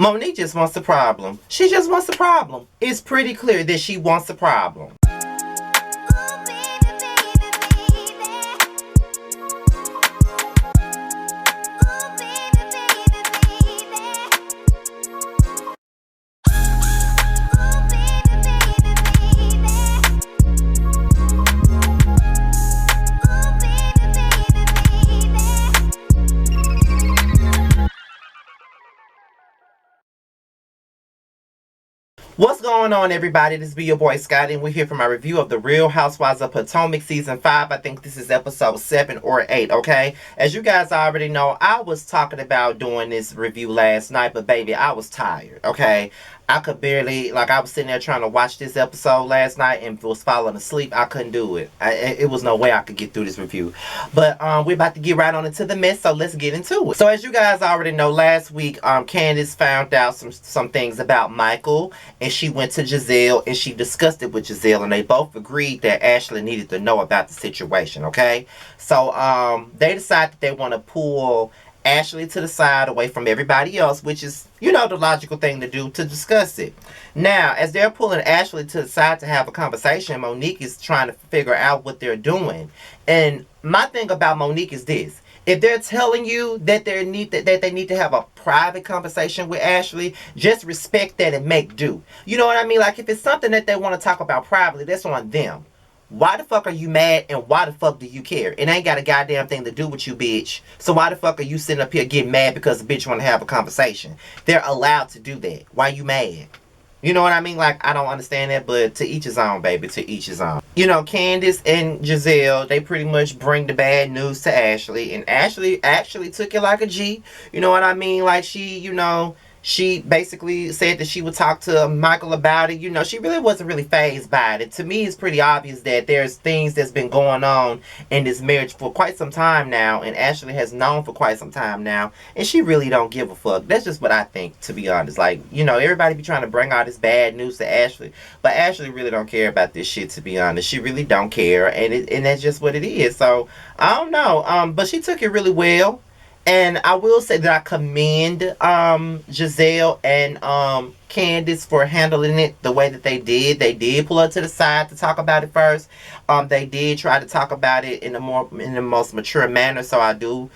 Monique just wants the problem. She just wants the problem. It's pretty clear that she wants the problem. What's going on, everybody? This be your boy Scotty, and we're here for my review of the Real Housewives of Potomac season 5. I think this is episode 7 or 8, okay? As you guys already know, I was talking about doing this review last night, but baby, I was tired, okay? I could barely, I was sitting there trying to watch this episode last night and was falling asleep. I couldn't do it. It was no way I could get through this review. But we're about to get right on into the mess, so let's get into it. So as you guys already know, last week, Candace found out some things about Michael, and she went to Giselle, and she discussed it with Giselle, and they both agreed that Ashley needed to know about the situation, okay? So they decided that they want to pull Ashley to the side away from everybody else, which is, the logical thing to do, to discuss it. Now, as they're pulling Ashley to the side to have a conversation, Monique is trying to figure out what they're doing. And my thing about Monique is this. If they're telling you that they need to have a private conversation with Ashley, just respect that and make do. You know what I mean? Like, if it's something that they want to talk about privately, that's on them. Why the fuck are you mad, and why the fuck do you care? It ain't got a goddamn thing to do with you, bitch. So why the fuck are you sitting up here getting mad because the bitch want to have a conversation? They're allowed to do that. Why you mad? You know what I mean? Like, I don't understand that, but to each his own, baby. To each his own. Candace and Giselle, they pretty much bring the bad news to Ashley. And Ashley actually took it like a G. You know what I mean? Like, she basically said that she would talk to Michael about it. She really wasn't really fazed by it. To me, it's pretty obvious that there's things that's been going on in this marriage for quite some time now. And Ashley has known for quite some time now. And she really don't give a fuck. That's just what I think, to be honest. Like, everybody be trying to bring all this bad news to Ashley. But Ashley really don't care about this shit, to be honest. She really don't care. And that's just what it is. So, I don't know. But she took it really well. And I will say that I commend Giselle and Candace for handling it the way that they did. They did pull her to the side to talk about it first. They did try to talk about it in the most mature manner. So I do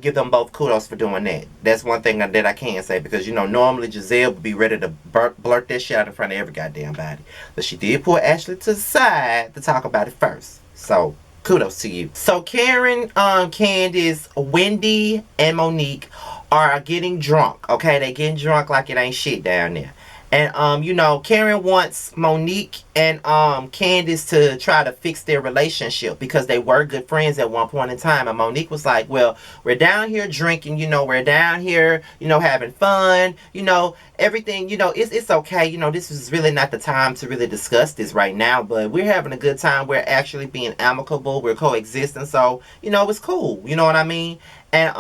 give them both kudos for doing that. That's one thing that I can say, because normally Giselle would be ready to blurt that shit out in front of every goddamn body. But she did pull Ashley to the side to talk about it first. So kudos to you. So Karen, Candace, Wendy, and Monique are getting drunk. Okay, they getting drunk like it ain't shit down there. And Karen wants Monique and Candace to try to fix their relationship, because they were good friends at one point in time. And Monique was like, well, we're down here drinking, we're down here, having fun, everything, it's okay. This is really not the time to really discuss this right now, but we're having a good time. We're actually being amicable. We're coexisting. So, it's cool. You know what I mean? And,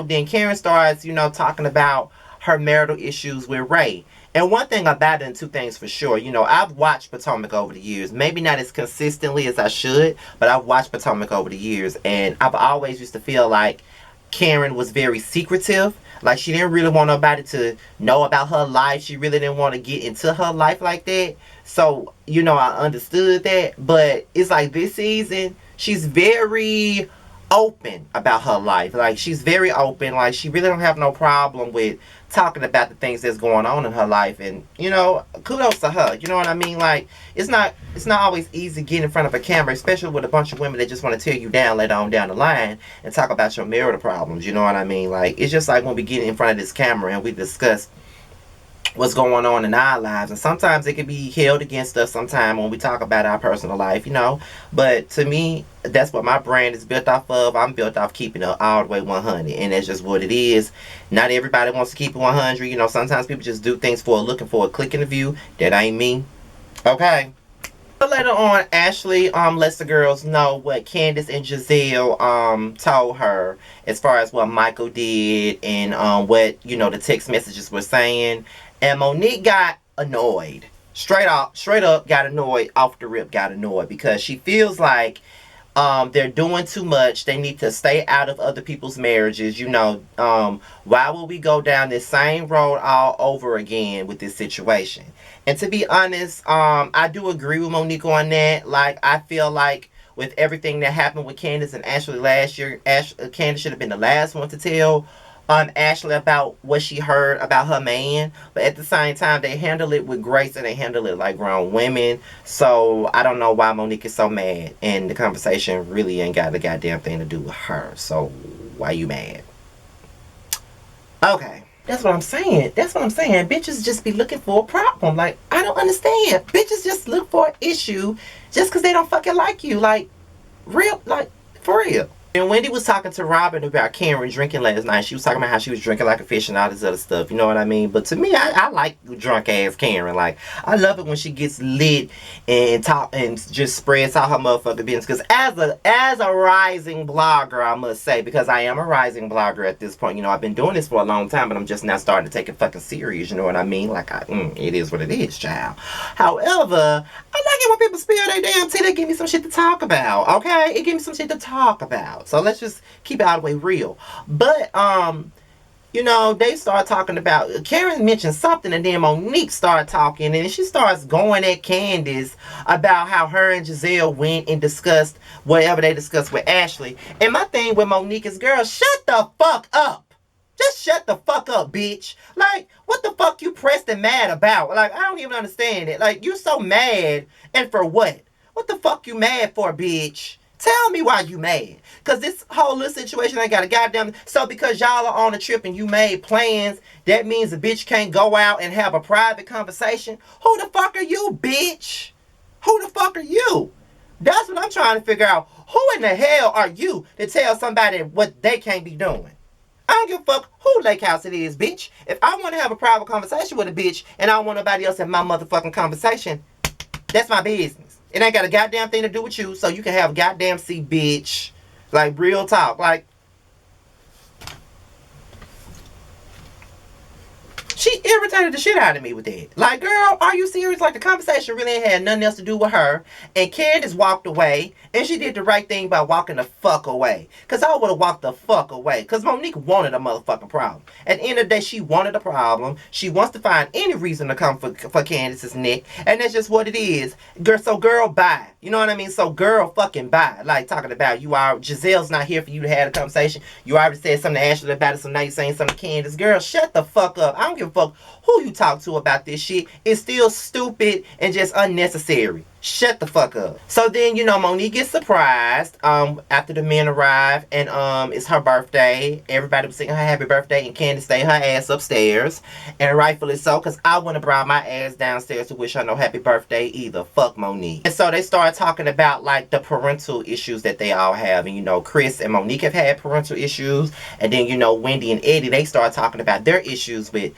then Karen starts, talking about her marital issues with Ray. And one thing about it, and two things for sure, I've watched Potomac over the years. Maybe not as consistently as I should, but I've watched Potomac over the years. And I've always used to feel like Karen was very secretive. Like, she didn't really want nobody to know about her life. She really didn't want to get into her life like that. So, I understood that. But it's like this season, she's very open about her life. Like, she's very open. Like, she really don't have no problem with talking about the things that's going on in her life. And kudos to her. You know what I mean? Like, it's not always easy getting in front of a camera, especially with a bunch of women that just want to tear you down later on down the line and talk about your marital problems. You know what I mean? Like, it's just like when we get in front of this camera and we discuss what's going on in our lives, and sometimes it can be held against us sometimes when we talk about our personal life, but to me, that's what my brand is built off of. I'm built off keeping it all the way 100, and that's just what it is. Not everybody wants to keep it 100. Sometimes people just do things looking for a click in the view. That ain't me. Okay. Later on, Ashley lets the girls know what Candace and Giselle told her as far as what Michael did and what the text messages were saying. And Monique got annoyed. Straight up got annoyed, off the rip got annoyed, because she feels like They're doing too much. They need to stay out of other people's marriages. Why will we go down this same road all over again with this situation? And to be honest, I do agree with Monique on that. Like, I feel like with everything that happened with Candace and Ashley last year, Candace should have been the last one to tell Ashley about what she heard about her man. But at the same time, they handle it with grace and they handle it like grown women. So I don't know why Monique is so mad. And the conversation really ain't got a goddamn thing to do with her. So why you mad? Okay. That's what I'm saying. That's what I'm saying. Bitches just be looking for a problem. Like, I don't understand. Bitches just look for an issue just because they don't fucking like you. Like, real, like, for real. And Wendy was talking to Robin about Karen drinking last night. She was talking about how she was drinking like a fish and all this other stuff. You know what I mean? But to me, I like drunk ass Karen. Like, I love it when she gets lit and talk and just spreads out her motherfucking business. Because as a rising blogger, I must say, because I am a rising blogger at this point. You know, I've been doing this for a long time, but I'm just now starting to take it fucking serious. You know what I mean? Like, it is what it is, child. However, I like it when people spill their damn tea. They give me some shit to talk about. Okay, it give me some shit to talk about. So let's just keep it all the way real. But they start talking about Karen mentioned something, and then Monique started talking, and she starts going at Candace about how her and Giselle went and discussed whatever they discussed with Ashley. And my thing with Monique is, girl, shut the fuck up. Just shut the fuck up, bitch. Like, what the fuck you pressed and mad about? Like, I don't even understand it. Like, you so mad, and for what? What the fuck you mad for, bitch? Tell me why you mad. Because this whole little situation ain't got a goddamn... So because y'all are on a trip and you made plans, that means a bitch can't go out and have a private conversation? Who the fuck are you, bitch? Who the fuck are you? That's what I'm trying to figure out. Who in the hell are you to tell somebody what they can't be doing? I don't give a fuck who lake house it is, bitch. If I want to have a private conversation with a bitch and I don't want nobody else in my motherfucking conversation, that's my business. It ain't got a goddamn thing to do with you, so you can have a goddamn seat, bitch. Like, real talk. Like, she irritated the shit out of me with that. Like, girl, are you serious? Like, the conversation really ain't had nothing else to do with her. And Candace walked away. And she did the right thing by walking the fuck away. Because I would have walked the fuck away. Because Monique wanted a motherfucking problem. At the end of the day, she wanted a problem. She wants to find any reason to come for Candace's neck. And that's just what it is. Girl, so girl, bye. You know what I mean? So girl, fucking bye. Like, talking about Giselle's not here for you to have a conversation. You already said something to Ashley about it, so now you're saying something to Candace. Girl, shut the fuck up. I don't give a fuck who you talk to about this shit. It's still stupid and just unnecessary. Shut the fuck up. So then, Monique gets surprised after the men arrive, and it's her birthday. Everybody was singing her happy birthday, and Candace stayed her ass upstairs, and rightfully so, because I wouldn't have brought my ass downstairs to wish her no happy birthday either. Fuck Monique. And so they started talking about, like, the parental issues that they all have, and Chris and Monique have had parental issues, and then Wendy and Eddie, they started talking about their issues with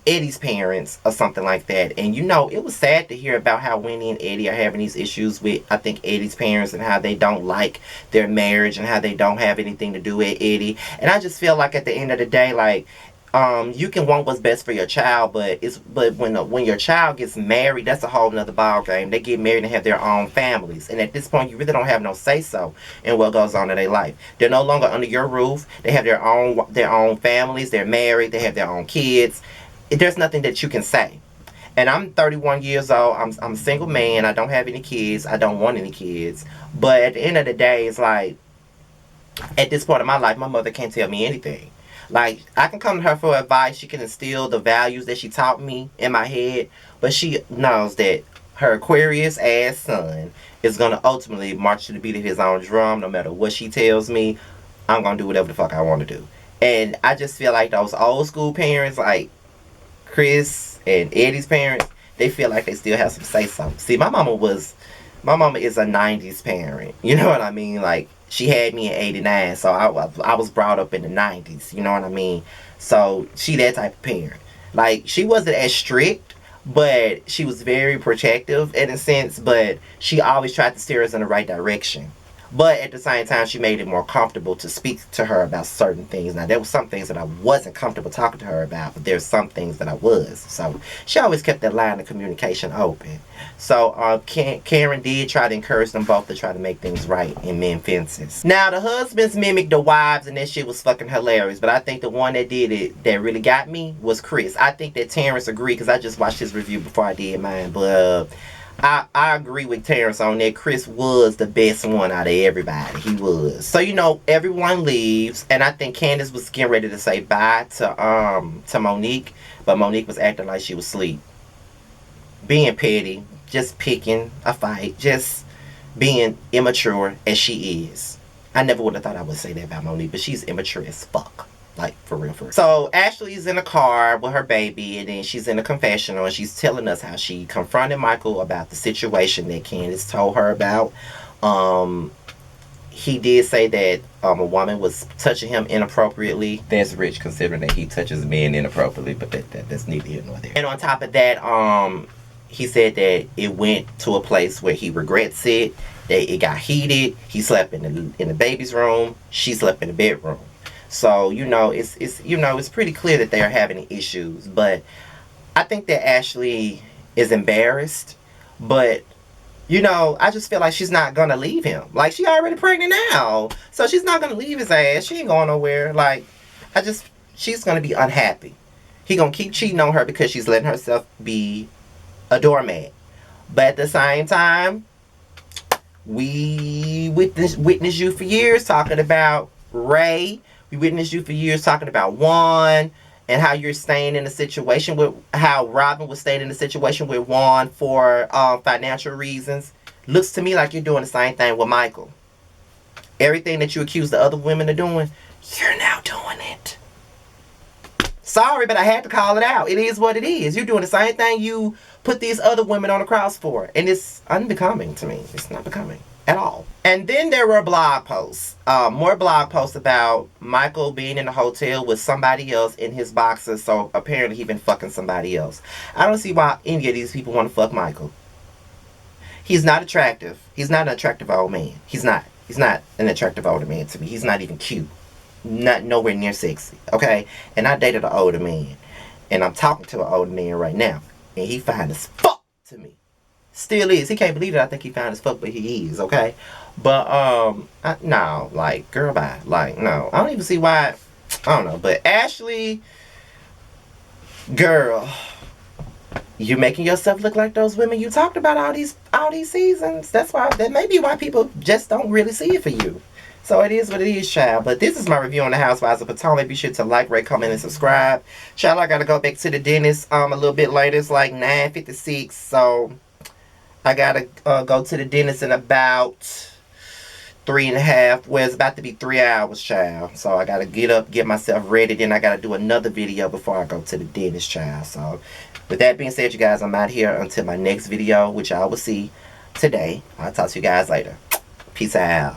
Eddie's parents or something like that. And it was sad to hear about how Wendy and Eddie are having these issues with, I think, Eddie's parents, and how they don't like their marriage and how they don't have anything to do with Eddie. And I just feel like at the end of the day, like, you can want what's best for your child, but when your child gets married, that's a whole nother ball game. They get married and have their own families, and at this point, you really don't have no say so in what goes on in their life. They're no longer under your roof. They have their own families. They're married. They have their own kids. There's nothing that you can say. And I'm 31 years old. I'm a single man. I don't have any kids. I don't want any kids. But at the end of the day, it's like, at this point in my life, my mother can't tell me anything. Like, I can come to her for advice. She can instill the values that she taught me in my head. But she knows that her Aquarius ass son is going to ultimately march to the beat of his own drum. No matter what she tells me, I'm going to do whatever the fuck I want to do. And I just feel like those old school parents, like Chris and Eddie's parents, they feel like they still have some say so. See, my mama is a 90s parent. You know what I mean? Like, she had me in 89, so I was brought up in the 90s. You know what I mean? So she that type of parent. Like, she wasn't as strict, but she was very protective in a sense, but she always tried to steer us in the right direction. But at the same time, she made it more comfortable to speak to her about certain things. Now, there were some things that I wasn't comfortable talking to her about, but there's some things that I was. So she always kept that line of communication open. So Karen did try to encourage them both to try to make things right and mend fences. Now, the husbands mimicked the wives, and that shit was fucking hilarious. But I think the one that did it that really got me was Chris. I think that Terrence agreed, because I just watched his review before I did mine. But I agree with Terrence on that. Chris was the best one out of everybody. He was. So, you know, everyone leaves, and I think Candace was getting ready to say bye to Monique, but Monique was acting like she was asleep. Being petty, just picking a fight, just being immature as she is. I never would have thought I would say that about Monique, but she's immature as fuck. Like, for real, for real. So, Ashley's in a car with her baby, and then she's in a confessional, and she's telling us how she confronted Michael about the situation that Candace told her about. He did say that a woman was touching him inappropriately. That's rich, considering that he touches men inappropriately, but that's neither here nor there. And on top of that, he said that it went to a place where he regrets it, that it got heated. He slept in the baby's room. She slept in the bedroom. So, you know, it's pretty clear that they are having issues. But I think that Ashley is embarrassed. But, you know, I just feel like she's not going to leave him. Like, she already pregnant now. So she's not going to leave his ass. She ain't going nowhere. Like, she's going to be unhappy. He going to keep cheating on her because she's letting herself be a doormat. But at the same time, we witnessed you for years talking about Ray. We witnessed you for years talking about Juan, and how you're staying in a situation with, how Robin was staying in a situation with Juan for financial reasons. Looks to me like you're doing the same thing with Michael. Everything that you accuse the other women of doing, you're now doing it. Sorry, but I had to call it out. It is what it is. You're doing the same thing you put these other women on the cross for. And it's unbecoming to me. It's not becoming at all. And then there were blog posts. More blog posts about Michael being in the hotel with somebody else in his boxers. So apparently he been fucking somebody else. I don't see why any of these people want to fuck Michael. He's not attractive. He's not an attractive old man. He's not. He's not an attractive older man to me. He's not even cute. Not nowhere near sexy. Okay? And I dated an older man. And I'm talking to an older man right now. And he fine as fuck to me. Still is. He can't believe it. I think he fine as fuck, but he is. Okay? But, no. Like, girl, bye. Like, no. I don't even see why. I don't know. But Ashley, girl, you're making yourself look like those women you talked about all these seasons. That may be why people just don't really see it for you. So it is what it is, child. But this is my review on the Housewives of Potomac. Be sure to like, rate, comment, and subscribe. Child, I gotta go back to the dentist a little bit later. It's like 9:56, so I gotta go to the dentist in about 3.5. Well, it's about to be 3 hours, child. So I gotta get up, get myself ready. Then I gotta do another video before I go to the dentist, child. So with that being said, you guys, I'm out here until my next video, which I will see today. I'll talk to you guys later. Peace out.